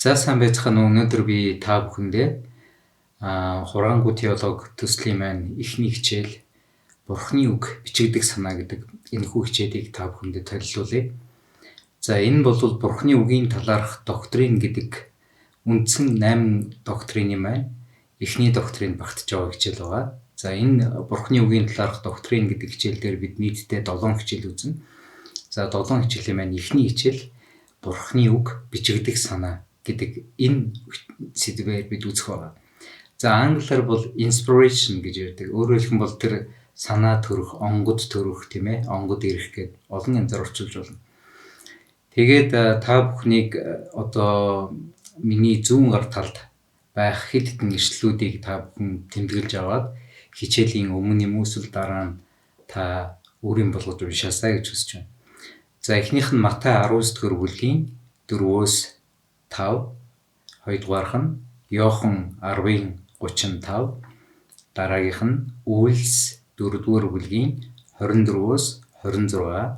За сайн байцгаана уу. Өнөөдөр би та бүхэндээ хураангуй теолог төслийн маань эхний хичээл Бурхны үг бичигдэх санаа гэдэг энэхүү хичээлийг та бүхэндээ төлөвлүүлье. За энэ бол Бурхны үгийн талаарх доктрин гэдэг үндсэн 8 доктрины маань эхний доктрин багтаж байгаа хичээл байгаа. За энэ Бурхны үгийн талаарх доктрин гэдэг хичээл дээр бид нийтдээ 7 хичээл үзнэ. За 7 хичээлийн маань эхний хичээл Бурхны үг бичигдэх санаа гэдэг энэ сэдвээр бид үзэх байгаа. За англиар бол inspiration гэж ярьдаг. Өөрөөр хэлбэл тэр санаа төрөх, онгод төрөх тийм ээ, онгод ирэх гэдэг олон янзаар орчуулж болно. Тэгээд та бүхнийг одоо миний зүүн гар талд байх хэд хэдэн ишлүүдийг та бүхэн тэмдэглэж аваад хичээлийн өмнө юм эсвэл дараа нь та өөрийн болгож уншаасаа гэж хүсэж байна. За эхнийх нь Матай 19-р бүлгийн 4-өөс 5, хоёрдугаарх нь Иохан 10:35, дараагийнх нь Үйлс 4-р бүлгийн 24-өөс 26,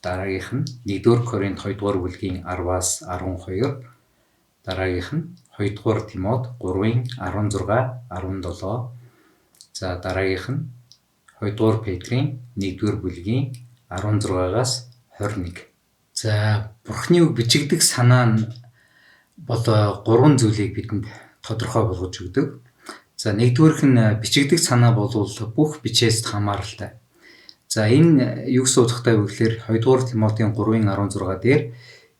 дараагийнх нь 1-р Коринт 2-р бүлгийн 10-аас 12, дараагийнх нь 2-р Тимот 3:16, 17, за дараагийнх нь 2-р Петрийн 1-р бүлгийн 16-аас 21. За Бурхны үг бичигдэх санаа нь бол 3 зүйлийг бидэнд тодорхой болгож өгдөг. За нэгдүгээрх нь бичигдэх санаа бол бүх бичээс хамааралтай. За энэ юу гэсэн утгатай вэ гэхээр 2-р Тимотийн 3:16 дээр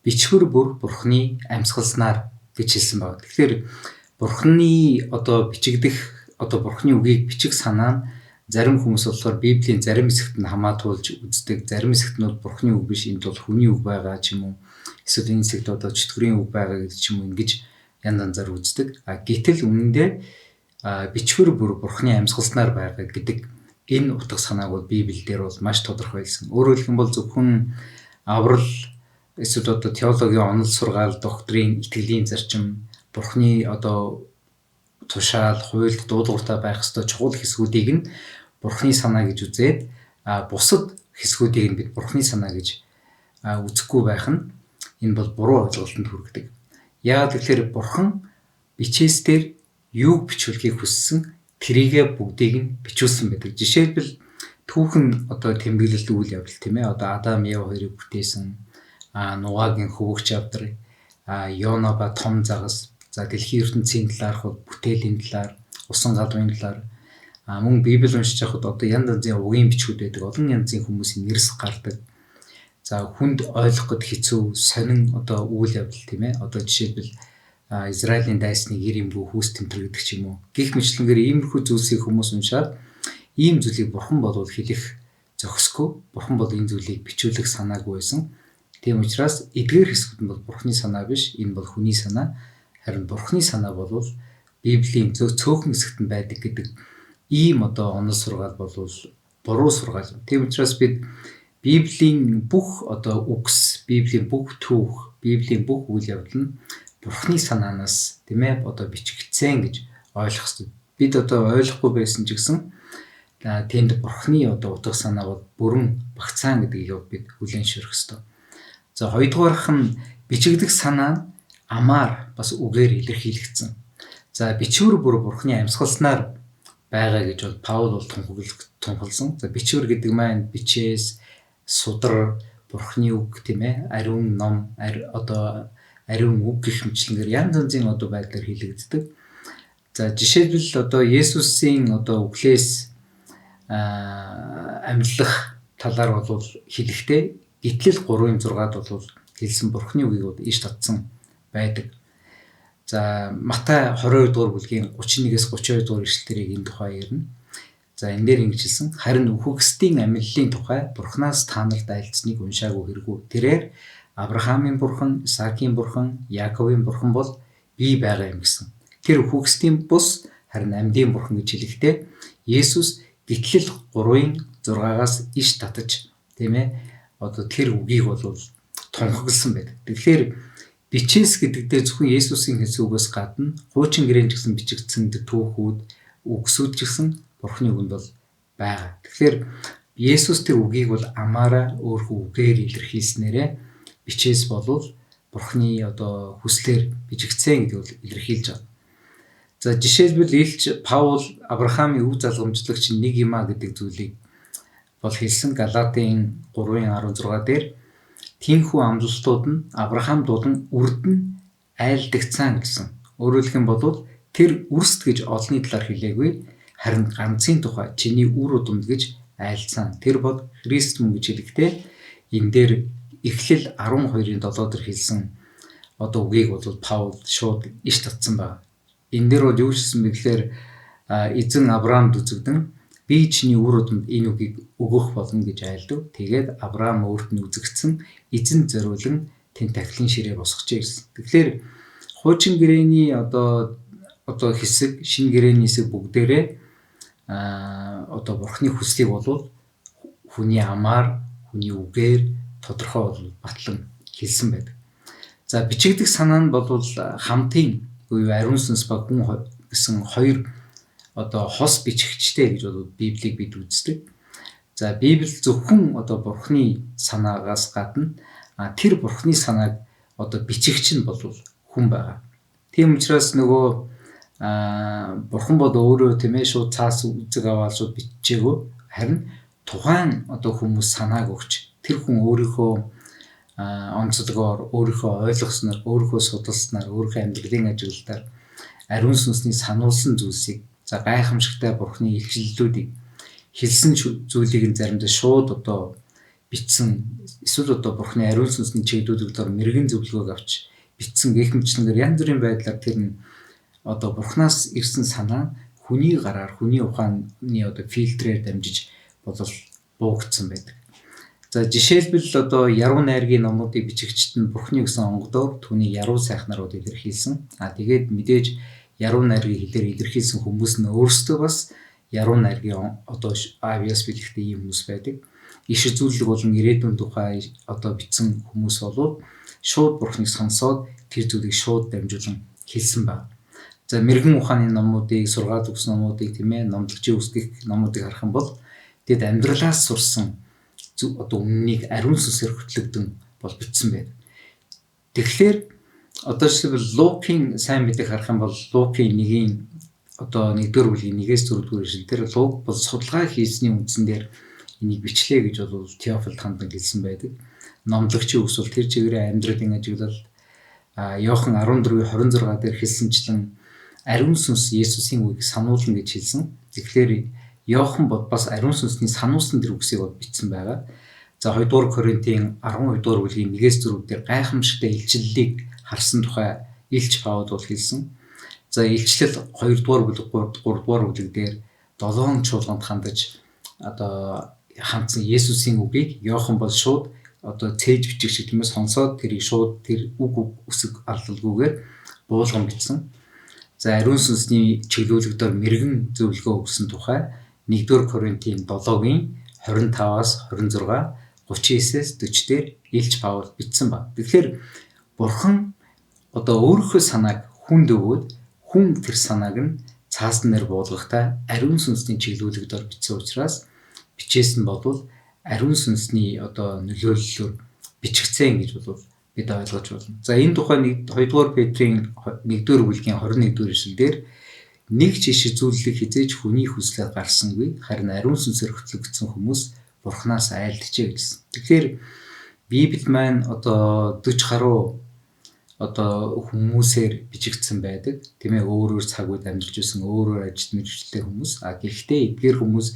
бичвэр бүр Бурхны амьсгалснаар гэж хэлсэн байна. Тэгэхээр Бурхны бичигдэх Бурхны үгийг бичих санаа нь зарим хүмүүс болохоор Библийн зарим хэсэгт нь хамаатуулж үздэг. Зарим хэсэгт нь Бурхны үг биш, энд бол хүний үг байгаа ч юм уу. Эсвэл энэ хэсэгт чөтгөрийн үг байгаа гэдэг ч юм уу ингэж янз янзаар үздэг. Гэтэл үнэндээ бичвэр бүр Бурхны амьсгалснаар байгаа гэдэг энэ утга санааг бол Библиэлд бол маш тодорхой хэлсэн. Өөрөөр хэлбэл зөвхөн аврал эсвэл теологийн онол сургаал, доктрин, итгэлийн зарчим, Бурхны тушаал, хуульд дуулууртай байх ёстой чухал хэсгүүдийг нь Бурхны санаа гэж үзээд бусад хэсгүүдийг нь бид Бурхны санаа гэж үзэхгүй байх нь энэ бол буруу ойлголтод хүргэдэг. Яагаад гэвэл Бурхан бичээс дээр юуг бичүүлэхийг хүссэн тэрийгэ бүгдийг нь бичүүлсэн байдаг. Жишээлбэл түүхэн тэмдэглэлт үйл явдал тийм ээ. Адам Яв хоёрыг бүтээсэн, Нугагийн хөвөгч авдар, Йонаба том загас, за дэлхийн ертөнцийн талаарх бол бүтээлийн талаар, усан галвын талаар мөн Библи уншиж байхад янз янзын угийн бичгүүд байдаг. Олон янзын хүмүүсийн нэрс гардаг. За хүнд ойлгоход хэцүү, сонин үйл явдал тийм ээ. Жишээлбэл Израилийн дайсны гэр эмгүү хүүс тэмтэр гэдэг ч юм уу. Гэх мэтлэнгээр иймэрхүү зүйлсийг хүмүүс уншаад ийм зүйлийг Бурхан болвол хэлэх зохисгүй. Бурхан бол энэ зүйлийг бичүүлэх санаагүй байсан. Тийм учраас эдгээр хэсгүүд нь бол Бурханы санаа биш, энэ бол хүний санаа. Харин Бурханы санаа бол Библийн цөөхөн хэсэгт нь байдаг гэдэг ийм онол сургаал бол буруу сургаал. Тийм учраас бид Библийн бүх үгс, Библийн бүх түүх, Библийн бүх үйл явдал нь Бурханы санаанаас тийм ээ бичигдсэн гэж ойлгох хэрэгтэй. Бид ойлгохгүй байсан ч гэсэн тэнд Бурханы утга санаа бол бүрэн багцаан гэдгийг бид хүлээн зөвшөөрөх хэрэгтэй. За хоёрдугаарх нь бичигдэх санаа нь амаар бас үгээр илэрхийлэгдсэн. За бичвэр бүр Бурхны амьсгалснаар байгаа гэж бол Паул бол тунхагласан. За бичвэр гэдэг маань бичээс, судар, Бурхны үг тийм ээ, ариун ном, ариун үг гэх мэтлэнгээр янз янзын байдлаар хэлэгддэг. За жишээлбэл Есүсийн үглээс амьдлах талаар бол хэлэхдээ Гитлэл 3:6-д бол хэлсэн Бурхны үгийг иш татсан байдаг. За Матай 22-р бүлгийн 31-ээс 32-р ишлэлийг энэ тухай ярина. За энэ дээр ингэж хэлсэн: харин үхэгсдийн амьдлалын тухай Бурханаас та нарт айлцсныг уншаагүй хэрэггүй. Тэрээр Авраамийн Бурхан, Исаакийн Бурхан, Яаковын Бурхан бол би байгаа юм гэсэн. Тэр үхэгсдийн бус харин амьдын Бурхан гэж хэлэхдээ Есүс Гитлэл 3:6-аас иш татаж тийм ээ тэр үгийг бол тунхагласан байдаг. Тэгэхээр бичээс гэдэг дээр зөвхөн Есүсийн хэлсэн үгээс гадна хуучин гэрээнд гэсэн бичигдсэн түүхүүд, үгсүүд ч гэсэн Бурхны үгэнд бол байгаа. Тэгэхээр Есүс тэр үгийг бол амаараа өөрөө үгээр илэрхийлснээрээ бичээс болвол Бурхны одоо хүслээр бичигдсэн гэдэг бол илэрхийлж байгаа. За жишээлбэл Илч Паул Авраамийн өв залгамжлагч нэг юм а гэдэг зүйлийг бол хэлсэн Галатын 3:16 дээр тийхүү амлалтууд нь Авраамд болон үрд нь айлдагцсан гэсэн. Өөрөөр хэлэх юм бол тэр үрст гэж олонний талаар хэлээгүй, харин ганцын тухай чиний үр удамд гэж айлцсан. Тэр бол Христ мөн гэж хэлэхдээ энэ дээр Эхлэл 12:7 дээр хэлсэн одоо үгийг бол Паул шууд иш татсан байна. Энэ дээр бол юу гэсэн бэ гэхээр эзэн Авраамд үзэгдэн би чиний үр удамд энэ үгийг өгөх болно гэж айлдав. Тэгээд Авраам өөрт нь үзэгдсэн эзэн зориулан тэн тахилын ширээ босгожээ гэсэн. Тэгэхээр хуучин гэрээний одоо хэсэг, шинэ гэрээний хэсэг бүгдээрээ одоо Бурхны хүслийг бол хүний амаар, хүний үгээр тодорхой бол батлан хэлсэн байдаг. За бичигдэх санаа нь бол хамтын буюу ариун сүнс ба хүн гэсэн хоёр одоо хос бичигчтэй гэж бол Библийг бид үздэг. За Библи зөвхөн одоо Бурхны санаагаас гадна тэр Бурхны санааг одоо бичигч нь бол хүн байгаа. Тийм учраас нөгөө Бурхан бол өөрөө тийм ээ шууд цаас үзэг аваад шууд биччихээгүй, харин тухайн одоо хүмүүс санааг өгч тэр хүн өөрийнхөө онцлогоор, өөрийнхөө ойлгосноор, өөрийнхөө судалснаар, өөрийнхөө амьдралын ажиглалаар ариун сүнсний сануулсан зүйлсийг за гайхамшигтай Бурхны илчлэлүүдийг хэлсэн зүйлийг заримдаа шууд одоо бичсэн, эсвэл одоо Бурхны ариун сүнсний чиглэлүүдээр мэрэгэн зөвлөгөөг авч бичсэн гэх мэтчлэнгээр янз бүрийн байдлаар тэр нь одоо Бурханаас ирсэн санаа хүний гараар, хүний ухааны одоо фильтрээр дамжиж буугдсан байдаг. За жишээлбэл одоо яруу найргийн номуудыг бичигчид нь Бурхны гэсэн онгодоор түүний яруу сайхнаар илэрхийлсэн. Тэгээд мэдээж яруу найргийн хэлээр илэрхийлсэн хүмүүс нь өөрсдөө бас яруу найргийн одоо авиас бэлэгтэй ийм хүмүүс байдаг. Иш үзүүлэг болон ирээдүйн тухай одоо бичсэн хүмүүс бол шууд Бурхныг сонсоод тэр зүйлийг шууд дамжуулан хэлсэн байна. За мэрэгэн ухааны номуудыг, сургаал өгсөн номуудыг тийм ээ, номлогчийн үсгэх номуудыг харах юм бол тэд амьдралаас сурсан одоо үннийг ариун сүнсээр хөтлөгдөн бол бичсэн байна. Тэгэхээр одоо жишээлбэл Лукийн сайн мэдээ харах юм бол Лукийн 1-ийн одоо 1-р бүлгийн 1-ээс 4-р ишлэлээр Лук бол судалгаа хийсний үндсэн дээр энийг бичлээ гэж бол Теофилд хандан хэлсэн байдаг. Номлогчийн үгс бол тэр чигээрээ амьдралын ажиглал Иохан 14:26 дээр хэлсэнчлэн ариун сүнс Есүсийн үгийг сануулна гэж хэлсэн. Тэгэхээр Иохан бас ариун сүнсний сануулсан тэр үгсийг бол бичсэн байгаа. За 2-р Коринтын 12-р бүлгийн 1-ээс 4 дээр гайхамшигтай илчлэлийг харсан тухай Илч Паул бол хэлсэн. За илчлэл 2-р бүлэг, 3-р бүлэг дээр 7 чуулганд хандаж одоо хандсан Есүсийн үгийг Иохан бол шууд одоо цээж бичих шиг тиймээс сонсоод тэрийг шууд тэр үг үсэг аллалгүйгээр буулган бичсэн. За ариун сүнсний чиглүүлэгдээр мэрэгэн зөвлөгөө өгсөн тухай 1-р Коринтын 7-гийн 25-аас 26, 39-ээс 40 дээр Илч Паул бичсэн ба. Тэгэхээр Бурхан одоо өөрийнхөө санааг хүнд өгөөд хүн тэр санааг нь цаасан дээр буулгахдаа ариун сүнсний чиглүүлэгдээр бичсэн учраас бичээсэн бол ариун сүнсний одоо нөлөөллөөр бичигдсэн гэж бол бид ойлгож байна. За энэ тухай 2-р Петрийн 1-р бүлгийн 21-р ишлэлээр нэг ч иш зүйлийг хизээж хүний хүслээр гарсангүй, харин ариун сүнсээр хөтлөгдсөн хүмүүс Бурханаас айлтжээ гэсэн. Тэгэхээр Библи маань одоо 40 гаруй одоо хүмүүсээр бичигдсэн байдаг. Тийм ээ, өөрөөр цаг үед амьдарч байсан, өөрөөр ажил мэргэжлтэй хүмүүс. Гэхдээ эдгээр хүмүүс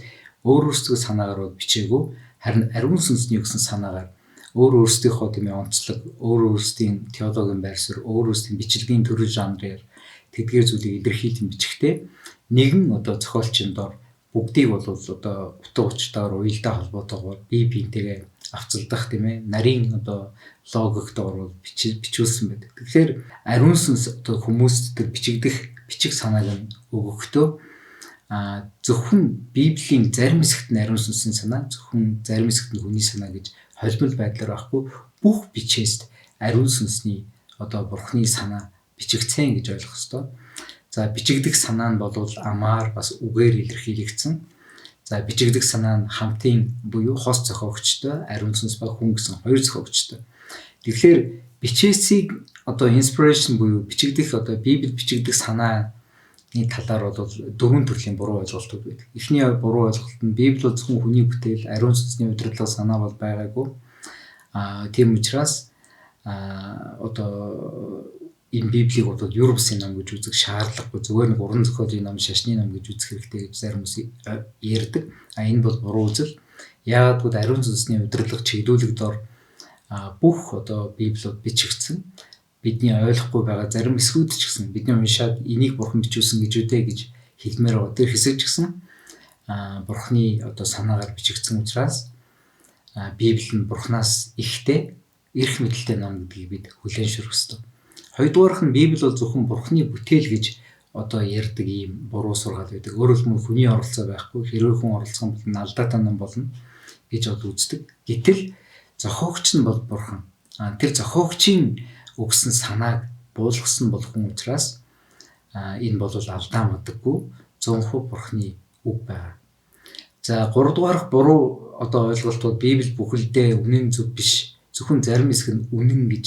өөрөөсөө санаагаар бичээгүй, харин ариун сүнсний өгсөн санаагаар өөрөөсдийнхөө тийм ээ онцлог, өөрөөсдийн теологийн байр суурь, өөрөөсдийн бичлэгийн төрөл жанраар тэдгээр зүйлийг илэрхийлэн бичгтээ нэгэн одоо зохиолчийн дор бүгдийг бол одоо утга учиртайгаар уялдаа холбоотойгоор бие биентэйгээ авцалдах тийм ээ нарийн одоо логикт орвол бичүүлсэн байдаг. Тэгэхээр ариун сүнс одоо хүмүүст тэр бичих санааг нь өгөхдөө зөвхөн Библийн зарим хэсэгт нь ариун сүнсийн санаа, зөвхөн зарим хэсэгт нь хүний санаа гэж холбол байдлаар байхгүй, бүх бичээст ариун сүнсний одоо Бурхны санаа бичигдсэн гэж ойлгох ёстой. За бичигдэх санаа нь бол амаар бас үгээр илэрхийлэгдсэн. За бичигдэх санаа нь хамтын буюу хос зохиогчтой, ариун сүнс ба хүн гэсэн хоёр зохиогчтой. Тэгэхээр бичээсийг одоо inspiration буюу бичигдэх одоо Библи бичигдэх санааны талаар бол дөрвөн төрлийн буруу ойлголтууд байдаг. Эхний буруу ойлголт нь Библи бол зөвхөн хүний бүтээл, ариун сүнсний удирдлага санаа бол байгаагүй. Тийм учраас одоо энэ Библийг бол юр бусын ном гэж үзэх шаардлагагүй. Зүгээр нэг уран зохиолын ном, шашны ном гэж үзэх хэрэгтэй гэж зарим хүмүүс ярьдаг. Энэ бол буруу үзэл. Яагаад гэвэл ариун сүнсний удирдлага чиглүүлэг дор бүх одоо Библиуд бичигдсэн. Бидний ойлгохгүй байгаа зарим эсрүүд ч гэсэн бидний уншаад энийг бурхан бичүүлсэн гэж үдэ гэж хэлмээр байгаа. Тэр хэсэг ч гэсэн бурханы одоо санаагаар бичигдсэн учраас Библи нь бурханаас ихтэй эрх мэдэлтэй ном гэдгийг бид хүлээн зөвшөөрөх ёстой. Хоёрдугаарх нь Библи бол зөвхөн бурханы бүтээл гэж одоо ярьдаг ийм буруу сургаал байдаг. Өөрөөр хэлбэл хүний оролцоо байхгүй, хэрвээ хүн оролцсон бол алдаатай ном болно гэж үздэг. Гэтэл зохиогч нь бол бурхан. Тэр зохиогчийн өгсөн санааг буулгасан бол хүн учраас энэ бол алдаа мадаггүй 100% бурханы үг байна. За 3 дугаарх буруу одоо ойлголтууд Библи бүхэлдээ үнэн зөв биш. Зөвхөн зарим хэсэг нь үнэн гэж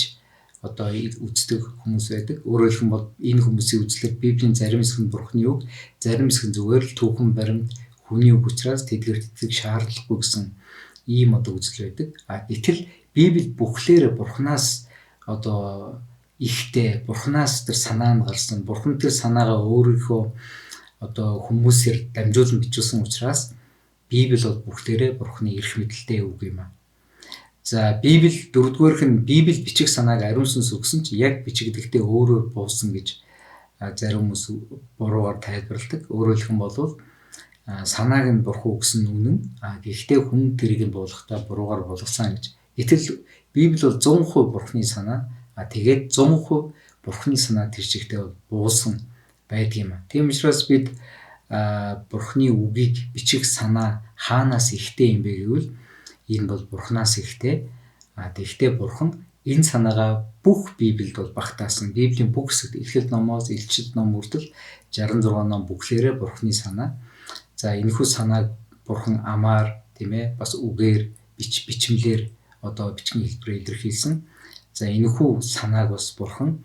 одоо үздэг хүмүүс байдаг. Өөрөөр хэлбэл энэ хүмүүсийн үзлэг Библийн зарим хэсэг нь бурханы үг, зарим хэсэг нь зүгээр л түүхэн баримт хүний үг учраас тэдгээрт итгэх шаардлагагүй гэсэн ийм одоо үзэл байдаг. Гэтэл Библи бүхлээр бурханаас одоо ихтэй, бурханаас тэр санаа нь гарсан, бурхан тэр санаагаа өөрийнхөө одоо хүмүүсээр дамжуулан бичүүлсэн учраас Библи бол бүхлээрээ бурханы эрх мэдэлтэй үг юм аа. За Библи дөрөвдүгээрх нь Библи бичих санааг ариун сүнс өгсөн ч яг бичигдэхдээ өөрөөр буусан гэж зарим хүмүүс буруугаар тайлбарладаг. Өөрөөр хэлбэл санааг нь бурхан өгсөн үнэн. Гэхдээ хүн тэрийг буулгахдаа буруугаар болгосон гэж. Гэтэл Библи бол 100% бурханы санаа. Тэгээд 100% бурханы санаа тэр чигтээ буусан байдаг юм аа. Тийм учраас бид бурханы үгийг бичих санаа хаанаас ихтэй юм бэ гэвэл энэ бол бурханаас ихтэй. Тэгэхдээ бурхан энэ санаагаа бүх Библиэд бол багтаасан. Библийн бүх хэсэгт Эхлэл номоос Илчилт ном хүртэл 66 ном бүхлээрээ бурханы санаа. За энэхүү санааг бурхан амаар тийм ээ бас үгээр бичмлэр одоо бичгийн хэлбэрээр илэрхийлсэн. За энэхүү санааг бас бурхан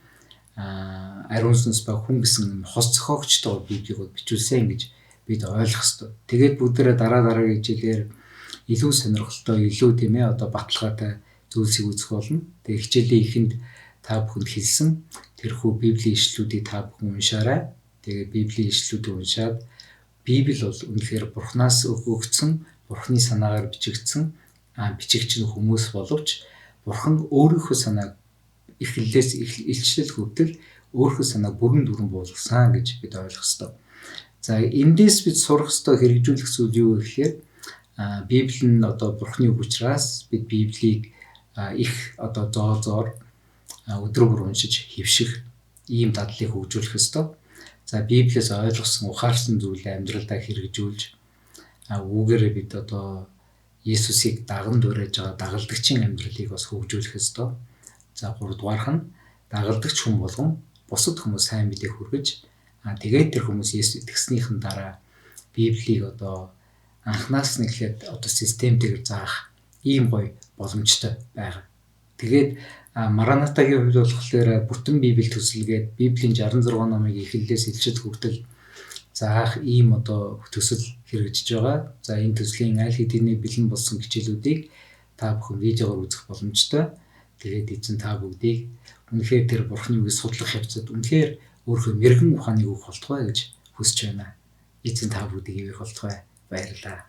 ариун сүнс ба хүн гэсэн хос зохиогчтой Библийг бичүүлсэн гэж бид ойлгох ёстой. Тэгээд бүгдээрээ дараагийн хичээлээр илүү сонирхолтой, илүү тийм ээ одоо баталгаатай зүйлсийг үзэх болно. Тэгээд хичээлийн эхэнд та бүхэнд хэлсэн тэрхүү Библийн ишлүүдийг та бүхэн уншаарай. Тэгээд Библийн ишлүүдийг уншаад Библи бол үнэхээр бурханаас өгөгдсөн, бурханы санаагаар бичигдсэн бичигч нь хүмүүс боловч бурхан өөрийнхөө санааг эхлэлээс илчлэл хүртэл өөрийнхөө санааг бүрэн дүрэн буулгасан гэж бид ойлгох ёстой. За эндээс бид сурах ёстой хэрэгжүүлэх зүйл юу вэ гэхээр Библи нь одоо бурханы үг учраас бид Библийг их одоо зоозоор өдрө бүр уншиж хэвших ийм дадлыг хөгжүүлэх ёстой. За Библиэс ойлгосон, ухаарсан зүйлээ амьдралдаа хэрэгжүүлж үүгээрээ бид одоо Есүсийг даган дуурайж байгаа дагалдагчийн амьдралыг бас хөгжүүлэх ёстой. За 3 дугаарх нь дагалдагч хүн болгон бусад хүмүүс сайн мэдээ хүргэж тэгээд тэр хүмүүс Есүс итгэснийхэн дараа Библийг одоо анхнаас нь эхлээд одоо системтэйгээр заах ийм гоё боломжтой байгаа. Тэгээд Маранатагийн хувьд болохоор бүтэн Библи төсөлгээд Библийн 66 номыг эхлэлээс илчилт хүртэл заах ийм одоо төсөл хэрэгжиж байгаа. За энэ төслийн аль хэдийн бэлэн болсон хичээлүүдийг та бүхэн видеогоор үзэх боломжтой. Тэгээд эзэн та бүгдийг үнэхээр тэр бурхны үгийг судлах явцад үнэхээр өөрийнхөө мэрэгэн ухааныг өгөх болтугай гэж хүсэж байна. Эзэн та бүгдийг ивэх болтугай. Баярлалаа.